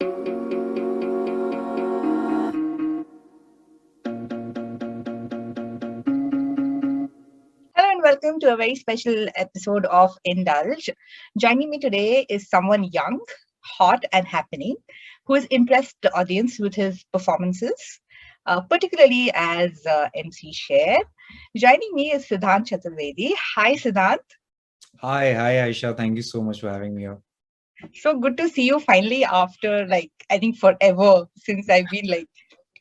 Hello and welcome to a very special episode of Indulge. Joining me today is someone young, hot, and happening who has impressed the audience with his performances, particularly as MC Cher. Joining me is Siddhant Chaturvedi. Hi, Siddhant. Hi, Aisha. Thank you so much for having me here. So good to see you finally after, I think forever since I've been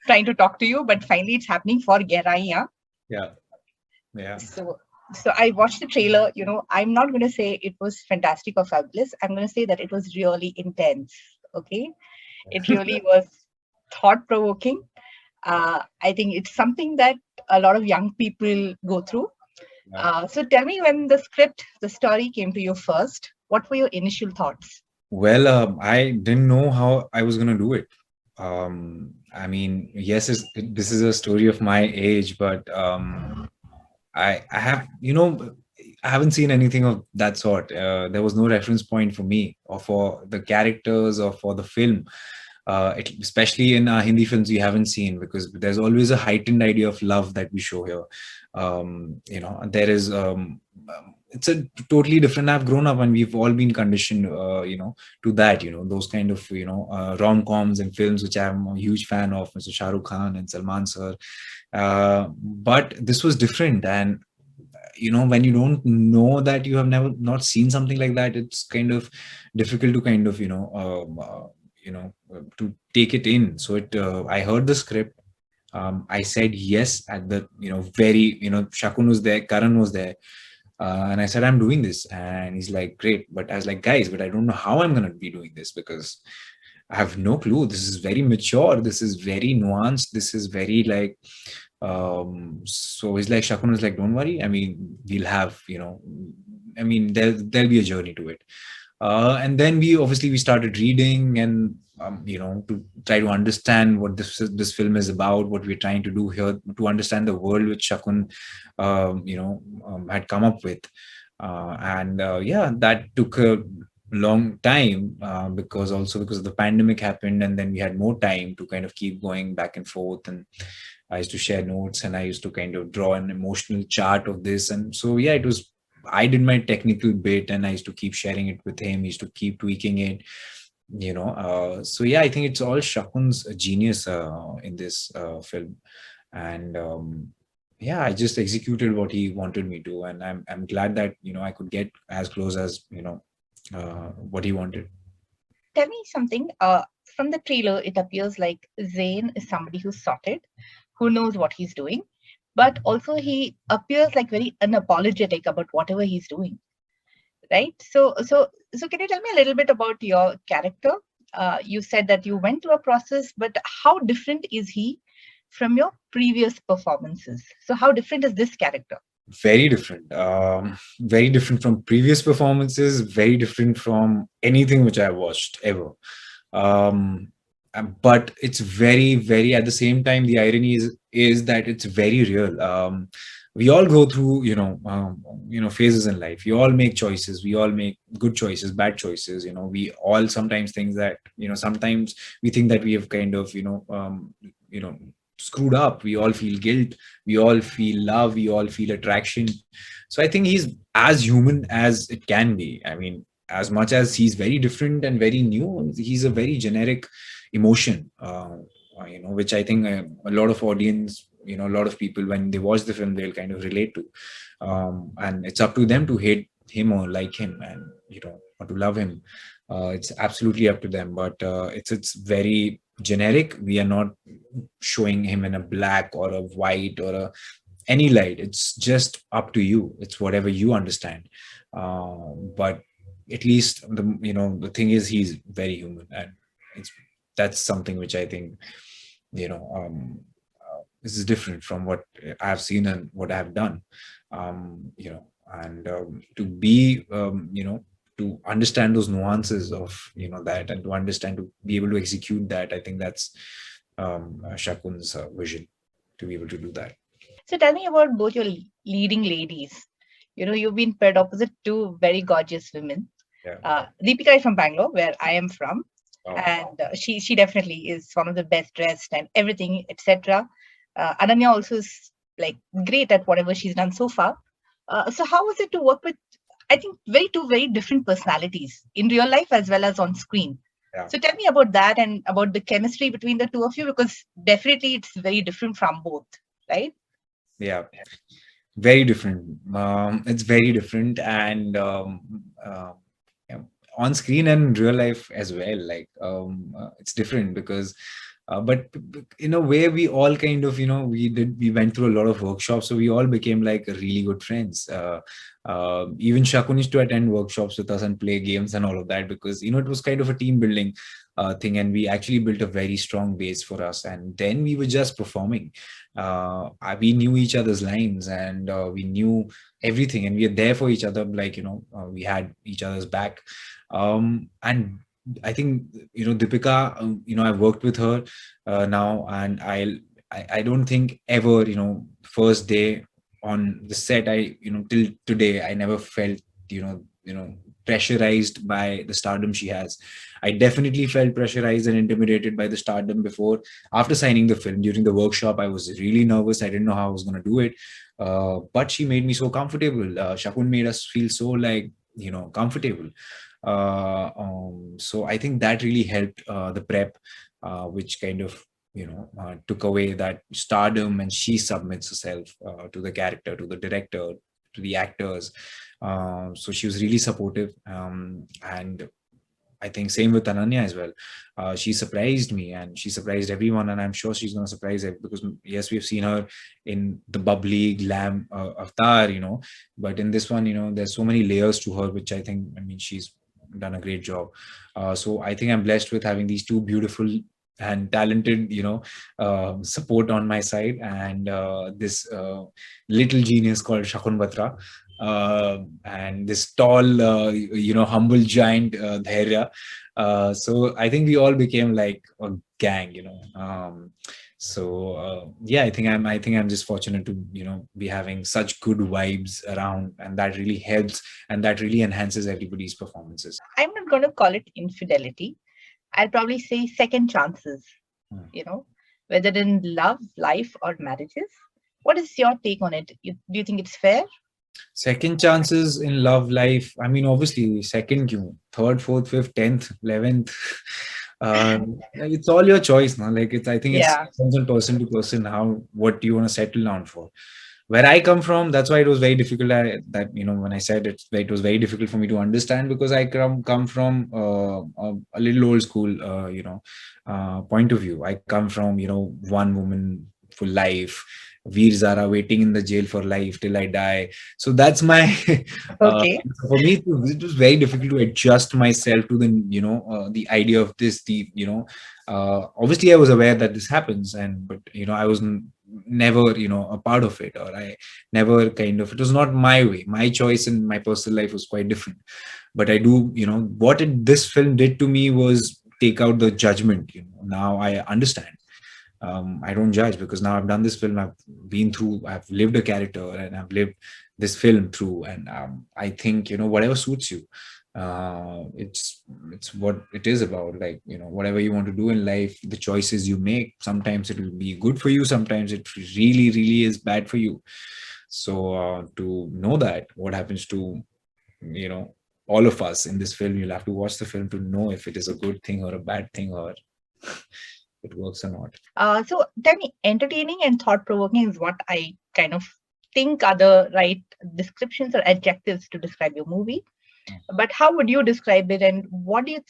trying to talk to you, but finally it's happening for Gehraiyaan. Yeah, yeah. So, so I watched the trailer. I'm not going to say it was fantastic or fabulous. I'm going to say that it was really intense. Okay, it really was thought provoking. I think it's something that a lot of young people go through. Yeah. So tell me, when the story came to you first, what were your initial thoughts? Well, I didn't know how I was gonna do it. I mean, yes, this is a story of my age, but I have, I haven't seen anything of that sort. There was no reference point for me, or for the characters, or for the film. Especially in Hindi films, we haven't seen, because there's always a heightened idea of love that we show here. There is it's a totally different. I've grown up and we've all been conditioned, to that. Those kind of rom-coms and films, which I'm a huge fan of, Mr. Shah Rukh Khan and Salman sir. But this was different, and when you don't know that, you have never not seen something like that, it's kind of difficult to kind of to take it in. So I heard the script. I said yes at the very Shakun was there, Karan was there, and I said, I'm doing this, and he's like, great. But I was like, guys, but I don't know how I'm going to be doing this, because I have no clue. This is very mature, this is very nuanced, this is very like so he's like, Shakun was like, don't worry, I mean, we'll have I mean, there'll be a journey to it. And then we started reading, and to try to understand what this film is about, what we're trying to do here, to understand the world which Shakun had come up with. And yeah, that took a long time, because the pandemic happened, and then we had more time to kind of keep going back and forth. And I used to share notes, and I used to kind of draw an emotional chart of this. And so yeah, it was, I did my technical bit, and I used to keep sharing it with him. He used to keep tweaking it, so yeah, I think it's all Shakun's genius in this film. And yeah, I just executed what he wanted me to, and I'm glad that I could get as close as what he wanted. Tell me something. From the trailer, it appears like Zayn is somebody who's sorted, who knows what he's doing, but also he appears like very unapologetic about whatever he's doing, right? So can you tell me a little bit about your character? You said that you went through a process, but how different is he from your previous performances? So how different is this character? Very different. Very different from previous performances, very different from anything which I watched ever. um but it's very, very, at the same time, the irony is that it's very real. We all go through phases in life. We all make choices, we all make good choices, bad choices. We all sometimes think that sometimes we think that we have kind of screwed up. We all feel guilt, we all feel love, we all feel attraction. So I think he's as human as it can be. I mean, as much as he's very different and very new, he's a very generic emotion, which I think a lot of audience, a lot of people, when they watch the film, they'll kind of relate to. And it's up to them to hate him or like him, and or to love him. It's absolutely up to them. But it's very generic. We are not showing him in a black or a white or any light. It's just up to you. It's whatever you understand. But at least the thing is, he's very human, and it's that's something which I think this is different from what I've seen and what I've done. And to be to understand those nuances of that, and to understand, to be able to execute that, I think that's Shakun's vision, to be able to do that. So tell me about both your leading ladies. You've been paired opposite two very gorgeous women. Yeah. Deepika is from Bangalore, where I am from. Oh, and she definitely is one of the best dressed and everything, etc. Ananya also is like great at whatever she's done so far. So how was it to work with, I think, very different personalities in real life as well as on screen? yeah. So tell me about that and about the chemistry between the two of you, because definitely it's very different from both, right? Yeah, very different. It's very different, and yeah, on screen and real life as well. Like, it's different because, but in a way, we all kind of, we went through a lot of workshops, so we all became like really good friends. Even Shakun used to attend workshops with us and play games and all of that because it was kind of a team building thing, and we actually built a very strong base for us. And then we were just performing. We knew each other's lines, and we knew everything, and we are there for each other, like we had each other's back. And I think Deepika, I've worked with her now, and I don't think ever, first day on the set, I till today I never felt you know you know pressurized by the stardom she has. I definitely felt pressurized and intimidated by the stardom before. After signing the film, during the workshop, I was really nervous. I didn't know how I was going to do it, but she made me so comfortable. Shakun made us feel so, like, comfortable. So I think that really helped the prep, which kind of took away that stardom, and she submits herself to the character, to the director, to the actors. So she was really supportive, and I think same with Ananya as well. She surprised me, and she surprised everyone, and I'm sure she's going to surprise it because yes, we've seen her in the bubbly glam avatar, but in this one, there's so many layers to her, which I mean, she's done a great job. So I think I'm blessed with having these two beautiful and talented, support on my side, and this little genius called Shakun Batra, and this tall, humble giant, Dhairya. So I think we all became like a gang, yeah, I think I'm just fortunate to be having such good vibes around, and that really helps, and that really enhances everybody's performances. I'm not going to call it infidelity. I'll probably say second chances, Hmm. you know, whether in love, life, or marriages. What is your take on it? Do you think it's fair? Second chances in love life. I mean, obviously, second, third, fourth, fifth, 10th, 11th. It's all your choice, no? Like, I think it's Yeah. depends on person to person how what you want to settle down for. Where I come from, that's why it was very difficult. When I said it was very difficult for me to understand because I come from a little old school, point of view. I come from one woman for life, Veer Zara waiting in the jail for life till I die. So that's my uh, Okay. for me it was very difficult to adjust myself to the the idea of this. Obviously I was aware that this happens, and but I was never a part of it, or I never kind of, it was not my way. My choice in my personal life was quite different. But I do, what this film did to me was take out the judgment. Now I understand. I don't judge because now I've done this film. I've lived a character, and I've lived this film through. And I think whatever suits you. It's what it is about. Like whatever you want to do in life, the choices you make. Sometimes it will be good for you. Sometimes it really, really is bad for you. So to know that what happens to you know all of us in this film, you'll have to watch the film to know if it is a good thing or a bad thing, or it works or not. So tell me, entertaining and thought provoking is what I kind of think are the right descriptions or adjectives to describe your movie. But how would you describe it, and what do you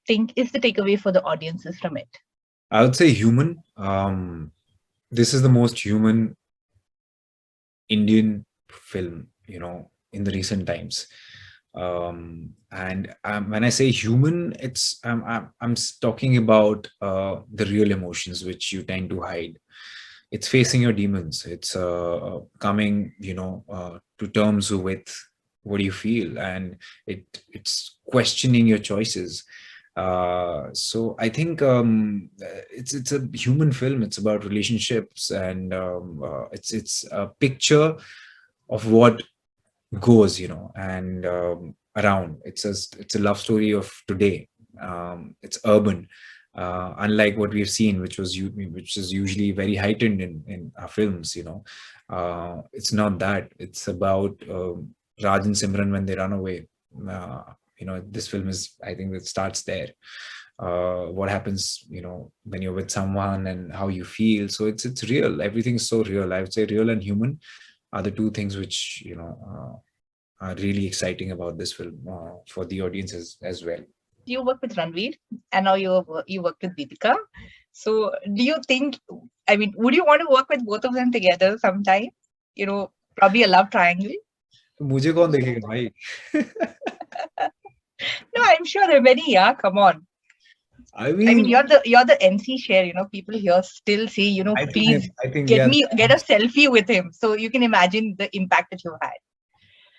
think is the takeaway for the audiences from it? I would say human. This is the most human Indian film, in the recent times. And when I say human, I'm talking about the real emotions which you tend to hide. It's facing your demons. It's coming, to terms with what you feel, and it's questioning your choices. So I think it's a human film. It's about relationships, and it's a picture of what goes, and around. It's a love story of today. It's urban, unlike what we've seen, which is usually very heightened in our films. It's not that. It's about Raj and Simran when they run away. Uh, this film is, I think, it starts there. What happens, when you're with someone and how you feel. So it's real. Everything's so real. I would say real and human are the two things which are really exciting about this film for the audiences as well. You work with Ranveer, and now you work with Deepika. So, do you think? I mean, would you want to work with both of them together sometime? Probably a love triangle. मुझे कौन देखेगा भाई? No, I'm sure there are many. Yeah, come on. I I mean, mean, you're the MC share. People here still say, please I think get yeah. a selfie with him. So you can imagine the impact that you've had.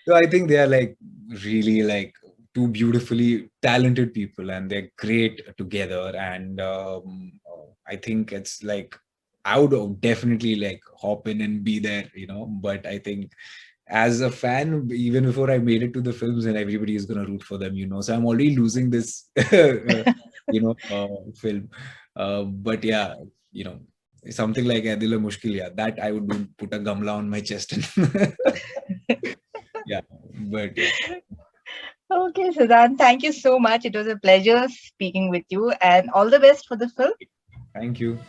So I think they are like really like two beautifully talented people, and they're great together. And I think it's like I would definitely like hop in and be there, But I think as a fan, even before I made it to the films, and everybody is gonna root for them, So I'm already losing this, film. But yeah, something like Adil Mushkil, yeah, that I would do, put a gamla on my chest and yeah, but yeah. Okay, Siddhant, thank you so much. It was a pleasure speaking with you, and all the best for the film. Thank you.